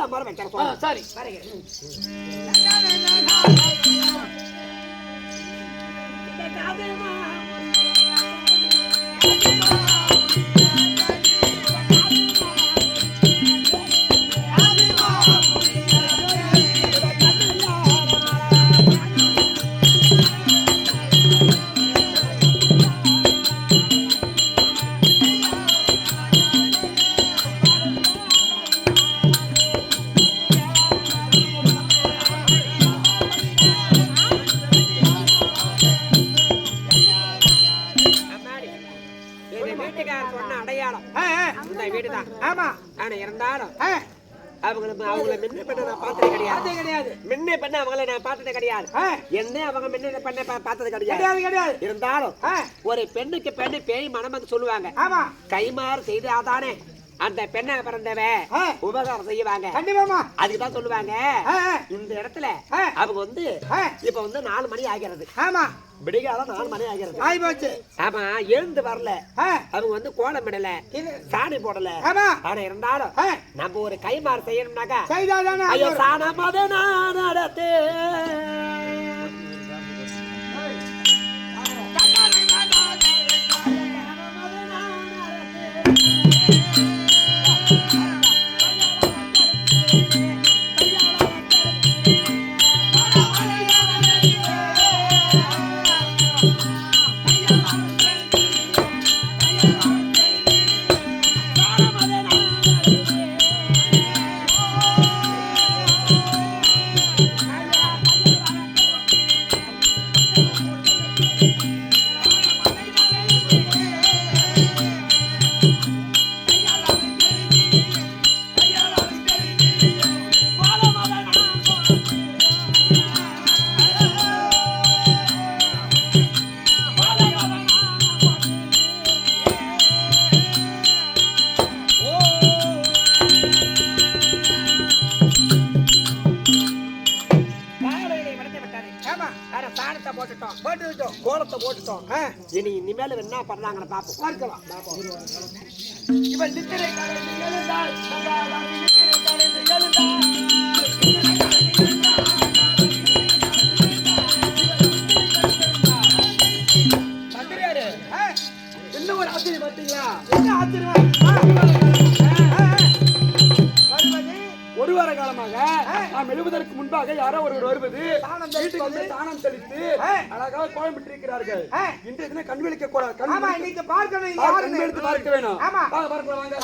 சாம்பார் வைக்கிறோம். சரி இருந்தாலும் அவங்கள முன்ன பண்ண நான் பார்த்தது கிடையாது. முன்ன பண்ண அவங்கள நான் பார்த்தது கிடையாது. என்ன அவங்க முன்ன பண்ண பார்த்தது கிடையாது. இருந்தாலும் ஒரு பெண்ணுக்கு பெண்ணு பேய் மனம் சொல்லுவாங்க. கைமாறு செய்தாதானே அந்த பெண்ணை பிறந்தவ உபகாரம் செய்வாங்க. அதுக்குதான் சொல்லுவாங்க. இந்த இடத்துல அவங்க வந்து இப்ப வந்து 4 மணி ஆகிறது. விடிகாலம் 4 மணி ஆகிறது. ஆயிப்போச்சு. ஆமா எழுந்து வரல. அவங்க வந்து கோலம் விடல, சாணி போடல. ஆனா இருந்தாலும் நம்ம ஒரு கைமாறு செய்யணும்னாக்கா ஐயோ சாணமாதே நான் நடத்தே கோலத்தை போட்டுட்டோம். இனி இனிமேல என்ன பண்றாங்கன்னு பாப்போம். பார்க்கலாம். இவன் நித்திரை கலைந்து எழுந்தாள். நித்திரை கலைந்து எழுந்தாள். மந்திரியாரு இன்னும் ஒரு ஆச்சரியம் பார்த்தீங்களா? என்ன ஆச்சரியம்? ஒரு வார காலமாக நாம் எழுவதற்கு முன்பாக யாரோ ஒருவர் வருவது வீட்டுக்கு வந்து தானம் தெளித்து அழகாக கோலம் விட்டிருக்கிறார்கள். இன்றைய தினம் கண் விழிக்க கூடாது. கண் எடுத்து பார்க்க வேணும். பார்க்கலாம் வாங்க.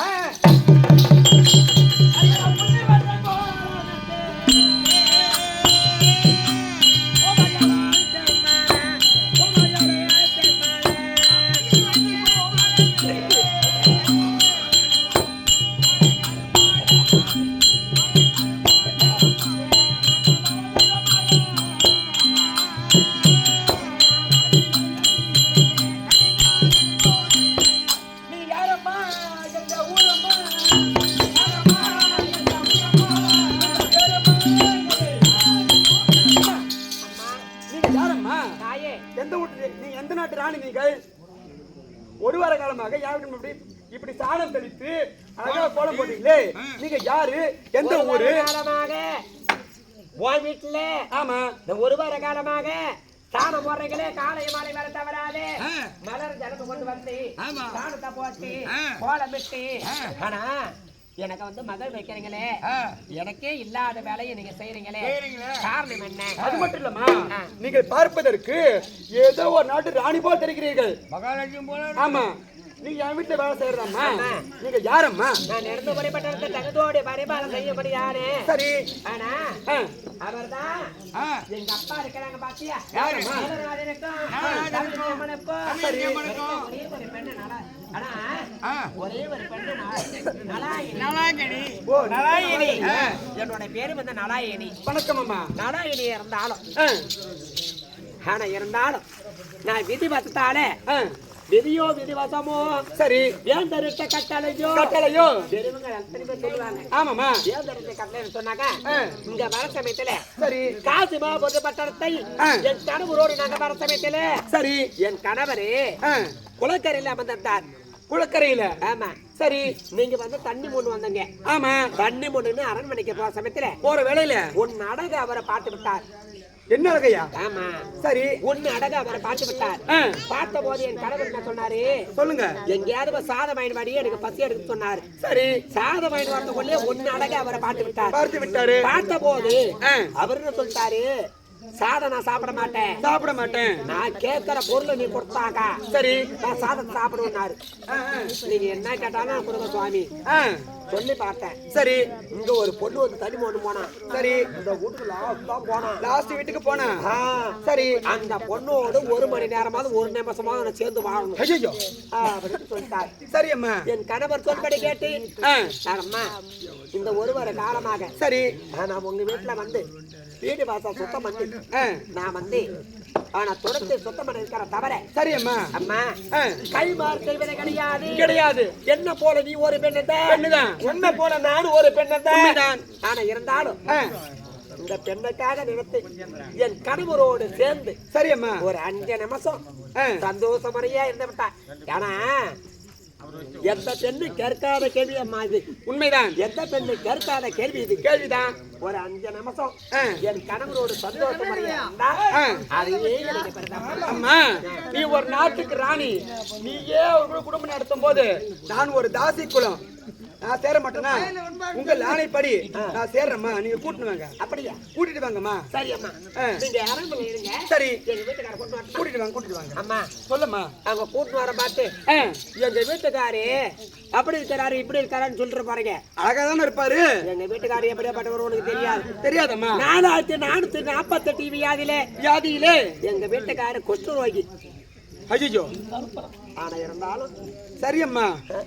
எந்த நாட்டு ராணி நீங்கள்? ஒரு வார காலமாக யாருக்கும் இப்படி சாணம் தெளித்து அழகா கோலம் போட்டீங்களே, நீங்க யாரு? எந்த ஊரு? வீட்டுல ஆமா இந்த ஒரு வார காலமாக சாணம் போடுறீங்களே, காலை மாலை வர தவறாது மலர் ஜலத்தை கொண்டு வந்து சாணத்தை போட்டு கோலம் விட்டு. ஆனா எனக்கு வந்து மகள் வைக்கிறீங்களே, எனக்கே இல்லாத வேலையை நீங்க செய்யறீங்களே, காரணம் என்ன? அது மட்டும் இல்லம்மா, நீங்கள் பார்ப்பதற்கு ஏதோ ஒரு நாட்டு ராணி போல் தெரிகிறீர்கள். மகாராஜி போல. ஆமா, நீங்க என் வீட்டுல வேலை செய்யறதாம்மா. நீங்க யாரம்மா? நான் இறந்து முறைப்பட்ட தகுதியோட பரிபாலம் செய்யப்படி யாரு? சரி. ஆனா அவர்தான் எங்க அப்பா இருக்கிறாங்க பாத்தியா? யாரம்மா? ஒரே ஒரு பெண்ணு நலாயினி. என்னோட பேரு வந்து நலாயினி. வணக்கம் அம்மா. நலாயினி இருந்தாலும் ஆனா இருந்தாலும் நான் விதி வசத்தாலே விதியோ விதிவசமோ சரி ஏன் தரிட்ட கட்டளையோ பெரியவங்க அத்தனை பேர் சொல்லுவாங்க. ஆமாமா, ஏன் தரிட்ட கட்டளைன்னு சொன்னாங்க. இங்க வர சமயத்துல சரி காசிமா பொது பட்டணத்தை என் கணவரோடு நாங்க வர சமயத்துல சரி என் கணவரு குளக்கரையில அமர்ந்தார். குளக்கரையில. ஆமா. சரி, நீங்க வந்து தண்ணி மூணு வந்தீங்க. ஆமா. தண்ணி மூணுன்னு அரண்மனைக்கு போற சமயத்துல போற வேலையில உன் அடகு அவரை பார்த்து விட்டார். என்ன அழகையா? ஆமா. சரி, உன் அடகு அவரை பார்த்து விட்டார். பார்த்த போது என் கணவர் என்ன சொன்னாரு? சொல்லுங்க. எங்கேயாவது சாதம் வாங்கி வாடி, எனக்கு பசி எடுக்க சொன்னாரு. சரி, சாதம் வாங்கி வரதுக்குள்ளே உன் அடகு அவரை பார்த்து விட்டார். பார்த்து விட்டாரு. பார்த்த போது அவர் என்ன சொல்லிட்டாரு? சாதம் நான் சாப்பிட மாட்டேன். நான் கேட்கிற பொருள் நீ கொடுத்தாக்கா சரி நான் சாதத்தை சாப்பிடுவேன்னாரு. நீங்க என்ன கேட்டாலும் கொடுங்க சுவாமி சொல்லி பார்த்தேன். சரி, இங்க ஒரு பொண்ணு வந்து தனி ஒண்ணு போனா. சரி, இந்த வீட்டுக்கு லாஸ்ட் வீட்டுக்கு போனா. சரி, அந்த பொண்ணோடு 1 மணி நேரமாவது 1 நிமிஷமாவது நான் சேர்ந்து வாழணும் அப்படின்னு சொல்லிட்டாரு. சரி அம்மா. என் கணவர் சொல்படி கேட்டு அம்மா இந்த 1 வார காலமாக சரி நான் உங்க வீட்டுல வந்து வீடு வாசல் சுத்தம் பண்ணி நான் வந்து ஆனா தொடர்ந்து சுத்தம் பண்ண இருக்கிற தவிர. சரி அம்மா. அம்மா கைமாறு செய்வதே கிடையாது. என்ன போல நீ ஒரு பெண்ணுதான், உன்னை போல நானும் ஒரு பெண்ணுதான். ஆனா இருந்தாலும் இந்த பெண்ணுக்காக நினைத்து என் கணவரோடு சேர்ந்து சரி அம்மா ஒரு 5 நிமிஷம் சந்தோஷமறையா இருந்து விட்டா. ஏன்னா எந்த பெண்ணு கேட்காத கேள்வி அம்மா இது. உண்மைதான். எந்த பெண்ணு கேட்காத கேள்வி இது. கேள்விதான். ஒரு 5 நிமிஷம் என் கணவரோடு சந்தோஷம் அம்மா. நீ ஒரு நாட்டுக்கு ராணி, நீயே ஒரு குடும்பம் நடத்தும் போது நான் ஒரு தாசி குலம், நான் சேர மாட்டேனா? உங்கள் ஆணைப்படி நான் சேர்றேம்மா. நீங்க கூட்டிட்டு வாங்க. அப்படியா? கூட்டிட்டு வாங்கம்மா. சரி அம்மா. நீங்க அரண்மனை இருங்க. சரி, எங்க வீட்டுக்கார கூட்டிட்டு வாங்க. அம்மா சொல்லுமா. அவங்க கூட்டிட்டு வர பார்த்து எங்க வீட்டுக்காரு அப்படி இருக்காரு இப்படி இருக்காருன்னு சொல்லிட்டு பாருங்க. அழகா தானே இருப்பாரு. எங்க வீட்டுக்காரு எப்படியாப்பட்டவர் உனக்கு தெரியாதம்மா. 448 வியாதியிலே எங்க வீட்டுக்காரு கொத்து ரோகி. ஐயோ. ஆனா இருந்தாலும் சரி அம்மா,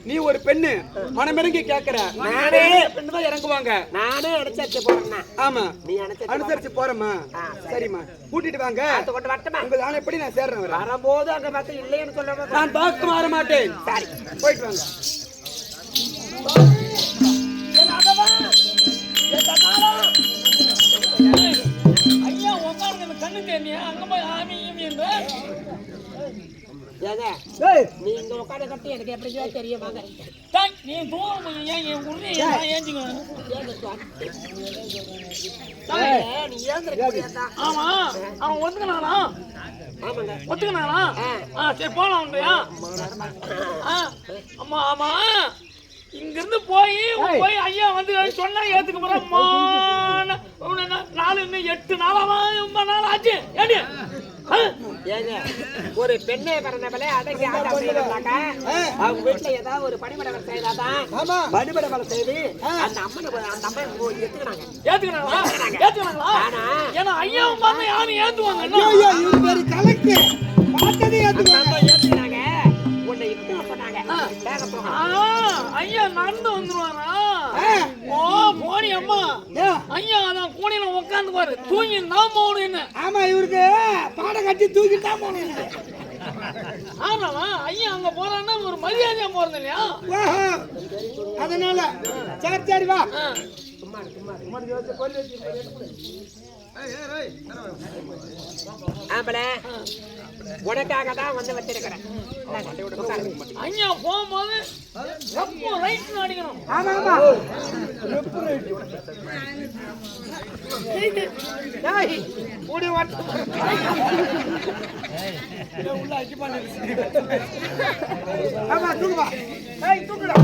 நீ ஒரு பெண்ணு மனமிறங்கி கேட்கிற. நானே பெண்ணு தான் இறங்குவாங்க. நானே அனுசரிச்சு போறேன்னா. ஆமா, நீ அனுசரிச்சு போறேம்மா. சரிம்மா, கூட்டிட்டு வாங்க. உங்க ஆணை எப்படி நான் சேர்றேன். வரும்போது அங்க பார்த்து இல்லைன்னு சொல்ல நான் பார்க்க மாற மாட்டேன். சரி, போயிட்டு வாங்க. ஐயா உட்காருங்க, கண்ணு தெரியா அங்க போய் ஆமியும் என்று நீங்க உட்காந்து கட்டி எனக்கு எப்படியா தெரியும். வாங்க நீ தூரம் என் உருளை ஏஞ்சிக்கணும். ஆமா, அவன் ஒத்துக்கினானா? ஒத்துக்கினானா? சரி போலாம் உண்டையா? ஆமா ஆமா, இங்க இருந்து போய் ஐயா வந்து சொன்னா ஏத்துக்க போறான். 8 நாள் ஆச்சு. ஒரு பெண்ணை பிறந்தவளே அடங்கி அவங்க வீட்டுல ஏதாவது ஒரு பணிபட வேலை செய்தாதான் பணிபட வேலை செய்து அந்த அம்மனை ஏத்துக்கிறாங்களா? ஏன்னா ஐயாவும் பார்த்தா யாரும் ஏத்துவாங்க. ஏத்துக்கிறாங்க. உன்னை இப்ப சொன்னாங்க ஐயா நடந்து வந்துருவாரா? ஓ போனி அம்மா. ஐயா அதான் கூடையில உட்காந்து பாரு, தூங்கி தான் போகணும். என்ன? ஆமா, இவருக்கு பாடம் கட்டி தூக்கிட்டான் போகணும். ஆமாவா? ஐயா அங்க போறான்னா ஒரு மரியாதையா போறது இல்லையா? அதனால சரி சரி வா. ஆம்பளை உனக்காக தான் வந்து வச்சிருக்கிறேன். ஐயா போகும்போது ரைட் அடிக்கணும். ஆமா ஆமா, கூடி ஆமா தூக்குவா. தூக்குடா.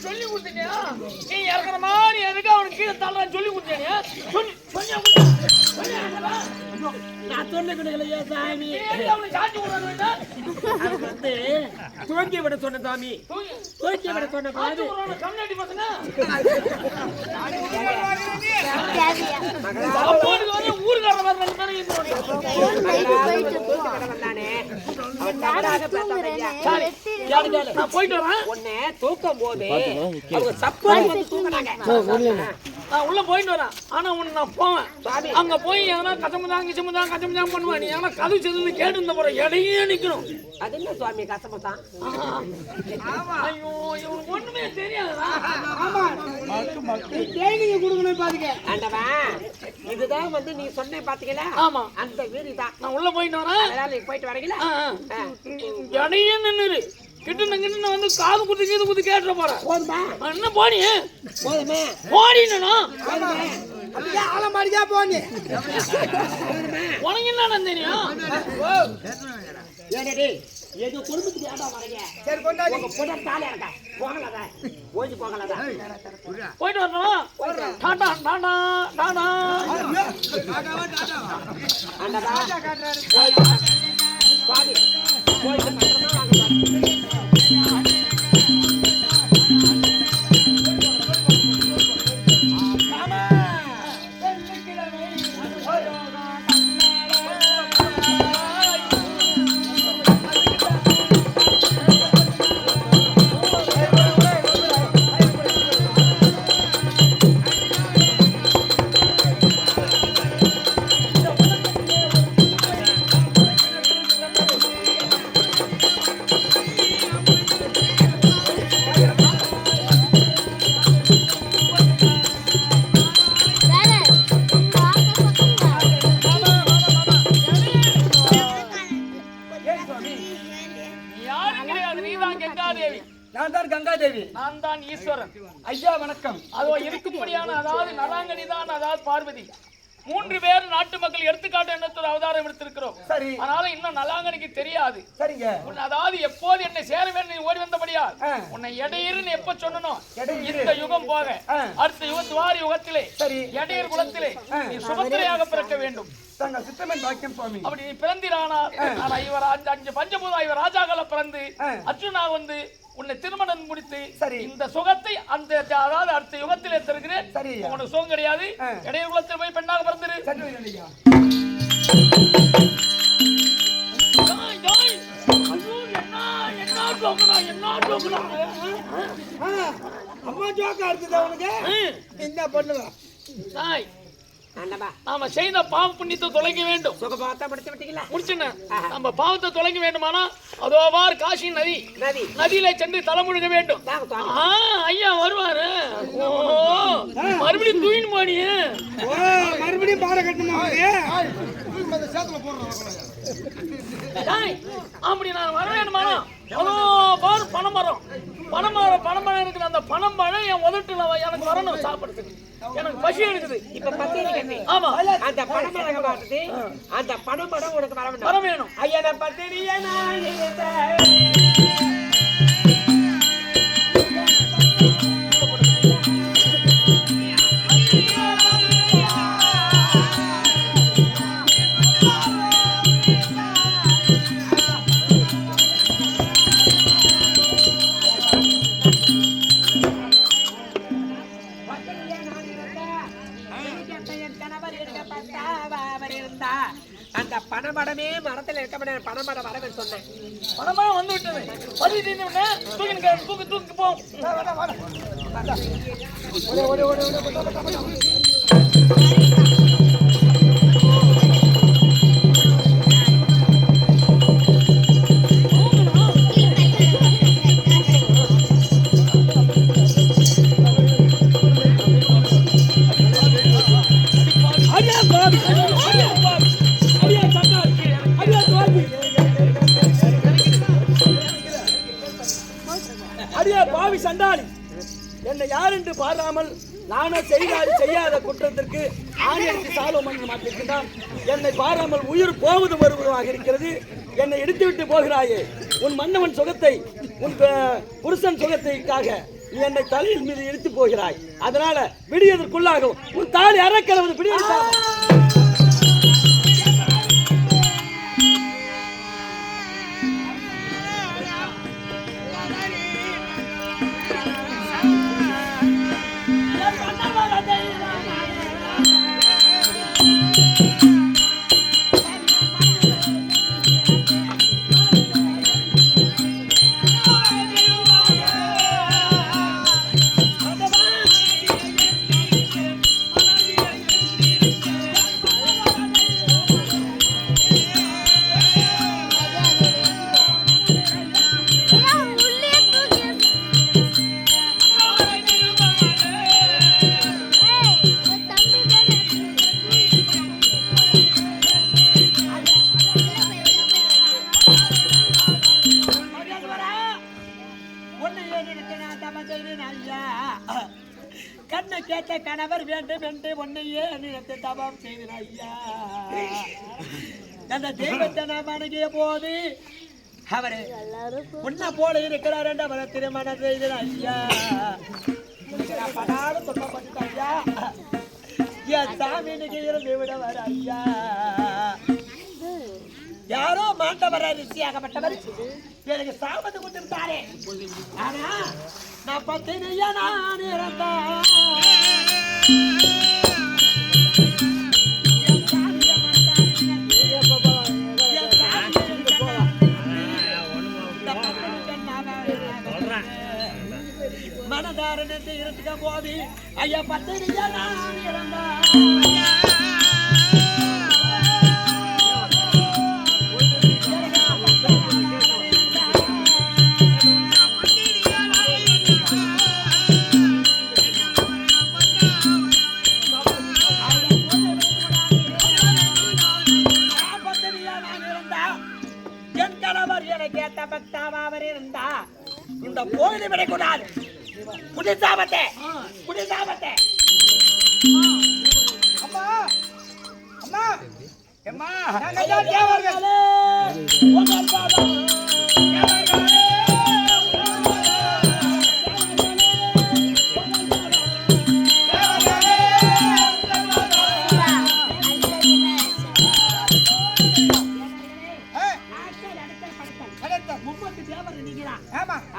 சொல்லி கொடுத்தீங்க. நீ இறக்குற மாதிரி எதுக்கு அவனுக்கு கீழே தள்ளுறான்னு சொல்லி கொடுத்தீங்க. நான் சொன்னீங்களே சாமி அவனை சாட்சி விடுறானு வேண்டாம். அது வந்து தூக்கி விட சொன்ன சாமி தூக்கி விட சொன்ன சாட்சி விடுறானு கம்யூனிட்டி பசங்க. அப்போது வந்து ஊர்காரங்க வேற ரெண்டு பேரும் இருக்கிறாங்க. வந்தானே அவன் தவறாக பேசாதீங்க. சரி, நான் போயிட்டு வரேன். உன்னை தூக்கும் போது அவங்க சப்போர்ட் வந்து தூக்குனாங்க. நான் உள்ள போயிட்டு வரேன். ஆனா உன்னை நான் போவேன். அங்க போய் எதனா கச்சமுதான் பண்ணுவேன். நீ எதனா கதவு செதுன்னு கேட்டு இருந்த போற இடையே நிக்கணும். அது என்ன சுவாமி கசமதான்? ஐயோ இவனுக்கு ஒண்ணுமே தெரியாதுடா. ஆண்டவன் இதுதான் வந்து நீ சொன்ன பாத்தீங்களா? ஆமா, அந்த வீடு தான். நான் உள்ள போயிட்டு வரேன். அதனால நீ போயிட்டு வரீங்களா? இடையே நின்னுரு. கிட்ட வந்து காது குத்து கேட்டுற போறேன். போதுமா? என்ன போனி போதுமே போடினா அப்படியே ஆலமாரியா போனி உனக்கு என்ன தெரியும்? ஏனடி எது குடும்பத்துக்கு ஏடா வரீங்க? சரி கொண்டாடி உங்க புடை தாலியா இருக்கா? போகலதா ஓஞ்சி போகலதா? போயிட்டு வரணும். டாடா டாடா டாடா ஆண்டவா சுவாமி போயிட்டு பத்திரமா வாங்க. நான் தான் கங்காதேவி. நான் தான் ஈஸ்வரன். ஐயா வணக்கம். அதோ இருக்கும்படியான அதாவது நலாங்கனி தான், அதாவது பார்வதி 3 பேர் நாட்டு மக்கள் எடுத்துக்காட்டு எண்ணத்தோட அவதாரம் எடுத்திருக்கிறோம். சரி, அதனால இன்னும் நலாங்கனிக்கு தெரியாது. சரிங்க. அதாவது எப்போது என்னை சேர வேண்டும் ஓடி வந்தபடியா உன்னை இடையீருன்னு எப்ப சொன்னனும் இந்த யுகம் போக அடுத்த யுகம் துவாரி யுகத்திலே சரி இடையீர் குலத்திலே நீ சுபத்திரையாக பிறக்க வேண்டும். தங்க சித்தமன் பாக்கியம் சுவாமி. அப்படி நீ பிறந்திரானால் ஆனா இவர் 5 பஞ்சபூதா இவர் ராஜாக்கள பிறந்து அர்ஜுனா வந்து உன்னை திருமணம் முடித்து சரி இந்த சுகத்தை அந்த அதாவது அடுத்த யுகத்திலே தருகிறேன். சரி உனக்கு சுகம் கிடையாது. இடையர் குலத்தில் போய் பெண்ணாக பிறந்திரு. அம்மா ஜோக்கா இருக்குது உனக்கு என்ன பண்ணுவா? நாம செய்த பாவ புண்ணியத்தை தொலைக்க வேண்டும். முடிச்சுன நம்ம பாவத்தை தொலைக்க வேண்டுமானா அதோ பார் காசி நதி நதியில சென்று தலைமுழுக வேண்டும். ஐயா வருவாரு. மறுபடியும் தூயின் மாடி மறுபடியும் பாட கட்டணும். அப்படி நான் வர வேண்டுமானா அதோ பார் பனைமரம் இருக்கிற அந்த பனம்பழம் என் உதட்டுல எனக்கு வரணும் சாப்பிடுறதுக்கு. எனக்கு பசி எடுக்குது. இப்ப பத்திரிக்கை ஆமா அந்த பனமரம் பார்த்துட்டு அந்த பனமரம் உனக்கு வர வேணும். ஐயா பத்திரிக்கை அந்த பனமரமே மரத்துல இருக்க பனமரம் வரவே சொன்னேன். பனமரம் வந்து விட்டது. தூக்கி போ. சண்டாளி என்னை யார் என்று பாராமல் நானே செய்யாத குற்றத்திற்கு ஆணையருக்கு சாலோ மன்ன மாட்டிருக்கின்றான். என்னை பாராமல் உயிர் போவது வருவதாக இருக்கிறது. என்னை எடுத்துவிட்டு போகிறாயே உன் மன்னவன் சுகத்தை உன் புருஷன் சுகத்தைக்காக நீ என்னை தலையில் மீது இழுத்து போகிறாய். அதனால விடியதற்குள்ளாகும் உன் தாலி அறக்கிறது விடிய கணவர் வேண்டும் என்று உன்னையே நினைத்து தபம் செய்தேன் ஐயா. அந்த தெய்வத்தை நான் வணங்கிய போது அவரு உன்னை போல இருக்கிறார் என்று அவரை திருமணம் செய்தேன் ஐயா. படாலும் துன்பப்பட்டு ஐயா. என் சாமி இன்னைக்கு இருந்து விட வர ஐயா. யாரோ மாண்டவர ரிஷியாகப்பட்டவர் எனக்கு சாபத்தை கொடுத்திருந்தாரே. ஆனா நான் பத்தினியா நான் இறந்தேன். மனதாரணத்தை இருக்க போது ஐயா பத்தினியா நான் இறந்தேன். இந்த கோயிலை விடக்கூடாது. குடிசாபத்தை குடிசாபத்தை அம்மா அம்மா அம்மா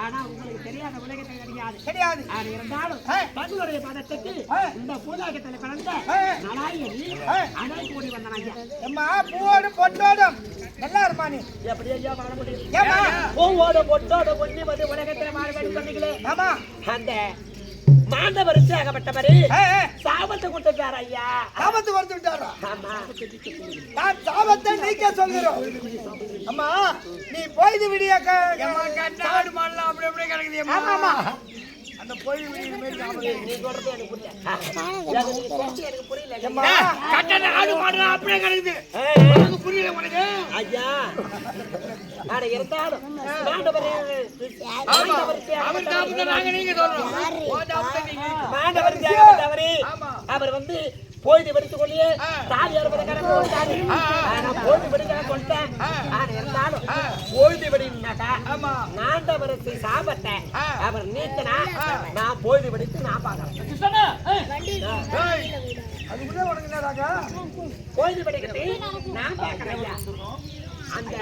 ஆனா உங்களுக்கு தெரியாத உலகத்தை கிடையாது. இருந்தாலும் தங்களுடைய பதத்துக்கு இந்த பூதாகத்தில் பிறந்த நாராயணி அணை கூடி வந்தான். பூவோடு பொட்டோடும் நல்லா இருமா நீ எப்படி ஐயா வாழ முடியும்? பூவோட பொட்டோட பொண்ணி வந்து உலகத்துல மாறுபடி சொன்னீங்களே. ஆமா அந்த மாண்டவரிசி ஆகப்பட்டவரு சாபத்தை கொடுத்துட்டார் ஐயா. சாபத்தை கொடுத்து விட்டாரா? ஆமா. நான் சாபத்தை நீக்க சொல்கிறோம். அம்மா நீ பொய்து விடிய காடு மாடலாம் அப்படி அப்படியே கிடக்குது. ஆமா ஆமா அந்த பொய்து விடிய நீ சொல்றது எனக்கு புரியல. எனக்கு புரியல. கட்டண ஆடு மாடலாம் அப்படியே கிடக்குது. உனக்கு புரியல உனக்கு ஐயா. ஆனா இருந்தாலும் அவர் சாபத்தை நாங்க நீங்க சொல்றோம். மாண்டவரிசி ஆகப்பட்டவரு அவர் வந்து பொழுது படித்துக் கொள்ளியே தாலி அறுபதுக்காரங்க பொழுது படிக்க சொல்லிட்டேன். இருந்தாலும் பொழுது படினாக்கா மாண்டவரிசி சாபத்தை அவர் நீக்கினா நான் பொழுது படித்து நான் பாக்கிறேன். அதுக்குள்ளே உனக்கு என்னடாங்க பொழுது படிக்கிறது நான் பாக்கிறேன். அந்த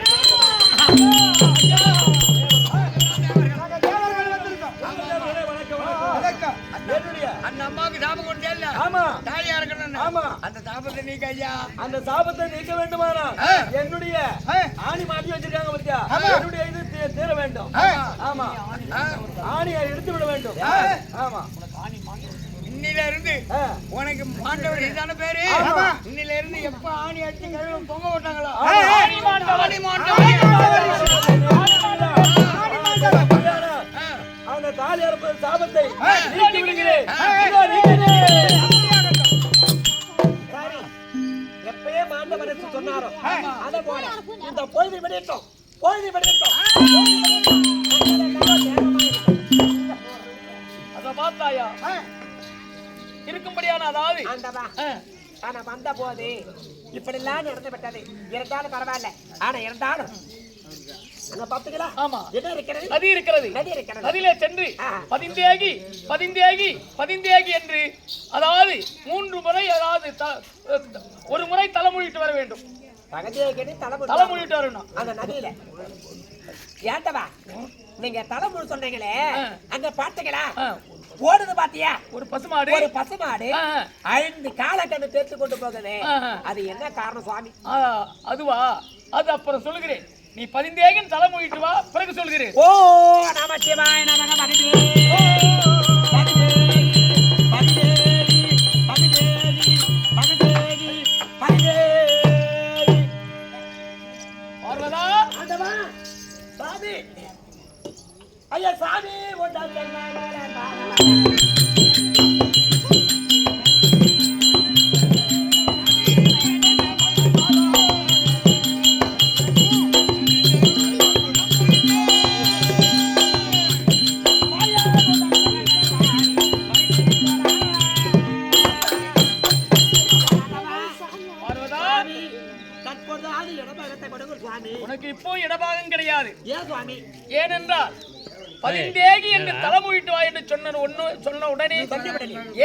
அந்த அம்மாவுக்கு சாபம் கொடுத்தேல்ல. ஆமா தாலியா இருக்கணும். ஆமா அந்த சாபத்தை நீக்க ஐயா. அந்த சாபத்தை நீக்க வேண்டுமானா என்னுடைய ஆணி மாட்டி வச்சிருக்காங்க பத்தியா, என்னுடைய இது தீர வேண்டும். ஆமா ஆணியை எடுத்து விட வேண்டும். ஆமா இன்னில இருந்து உனக்கு மாண்டவர் இதான பேரு. இன்னில இருந்து எப்ப ஆணி அடிச்சு கழுவ பொங்க விட்டாங்களோ ஆணி அந்த தாலி அறுப்பது சாபத்தை நீக்கி விடுகிறேன். எப்பயே மாண்டவரிசி சொன்னாரோ அத போல இந்த பொழுது விடட்டும். பொழுது விடட்டும். அத பார்த்தாயா இருக்கும்படியான அதாவது ஆனா வந்த போது இப்படி எல்லாம் நடந்து விட்டது. இருந்தாலும் பரவாயில்ல. ஆனா இருந்தாலும் நதி இருக்கிறது. நதியிலே சென்று பதிந்தேகி என்று அதாவது 3 முறை அதாவது ஒரு முறை தலைமொழிட்டு வர வேண்டும். தலைமொழிட்டு வரணும் அந்த நதியில. ஏண்டவா நீங்க தலைமொழி சொன்னீங்களே அங்க பாத்தீங்களா? ஓடுது பாத்தியா? ஒரு பசுமாடு 5 காலக்கண்ணு தேர்த்து கொண்டு போகுது. அது என்ன காரணம் சுவாமி? அதுவா? அது அப்புறம் சொல்லுகிறேன். நீ பதிந்தேகின் தலைமொழிட்டு வா, பிறகு சொல்கிறேன். ஓ நமச்சிவாய நமக மகதே. பார்வதா ஆண்டவா சாமி ஐயா சாமி இடத்தை கொடுங்க சுவாமி. உனக்கு இப்போ இடபாகம் கிடையாது. ஏன் சுவாமி? ஏனென்றால் பதிந்தேகி என்று தலைமுழிட்டு வா என்று சொன்ன உடனே,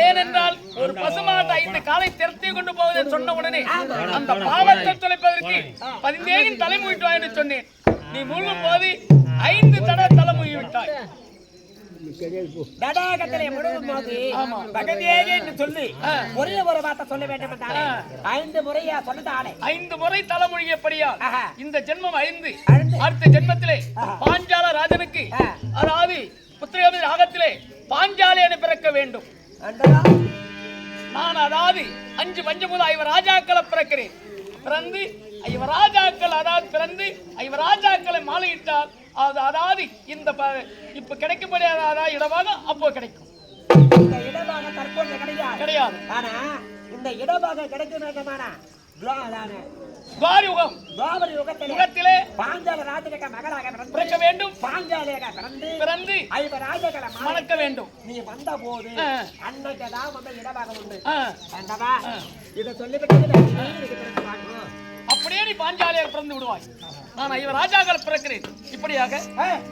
ஏனென்றால் ஒரு பசுமாட்டை 5 காலை திறத்தி கொண்டு போவதை சொன்ன உடனே அந்த பாவத்தை தொலைப்பதற்கு பதிந்தேகின் தலைமுழிட்டு வா என்று சொன்னேன். நீ முழுகும் போது 5 தடவை தலைமுழி விட்டாய். தடாகத்திலே முழுகும் போது பகதேவி என்று சொல்லி ஒரே ஒரு வார்த்தை சொல்ல வேண்டும் என்றாலே 5 முறையா சொன்னதாலே 5 முறை தலைமொழியப்படியா இந்த ஜென்மம் 5. அடுத்த ஜென்மத்திலே பாஞ்சால ராஜனுக்கு அதாவது புத்திரகாமி ராகத்திலே பாஞ்சாலி என பிறக்க வேண்டும். நான் அதாவது 5 பஞ்சபூத 5 ராஜாக்களை பிறக்கிறேன். பிறந்து 5 ராஜாக்கள் அதாவது பிறந்து 5 ராஜாக்களை மாலையிட்டால் அதாவது இந்த இப்ப கிடைக்கப்படியாத இடமாக அப்போ கிடைக்கும். இந்த இடமாக தற்போது கிடையாது. ஆனா இந்த இடமாக கிடைக்க வேண்டுமானா துவாபர யுகத்திலே பாஞ்சால ராஜனுக்கு மகளாக பிறக்க வேண்டும். பாஞ்சாலியாக பிறந்து 5 ராஜாக்களை மணக்க வேண்டும். நீ வந்த போது அன்னைக்குதான் வந்து இடமாக உண்டு. இதை சொல்லிவிட்டு அப்படியே நீ பாஞ்சாலியாக பிறந்து விடுவாய். நான் 5 ராஜாக்கள் பிறக்கிறேன். இப்படியாக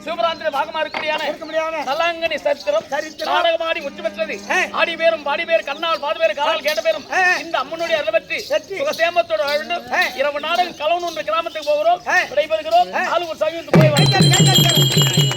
சிவபிராந்திர பாகமா இருக்கக்கூடியான நல்லாங்கனி சரித்திரம் நாடகமாடி முற்று பெற்றது. ஆடி பேரும் பாடி பேர் கண்ணால் பாடு பேர் காலால் கேட்ட பேரும் இந்த அம்மனுடைய அருளப்பற்றி சுகசேமத்தோடு வாழ்ந்து இரவு நாடகம் கலவன் ஒன்று கிராமத்துக்கு போகிறோம். விடைபெறுகிறோம். ஆளுநர் சாமி போய்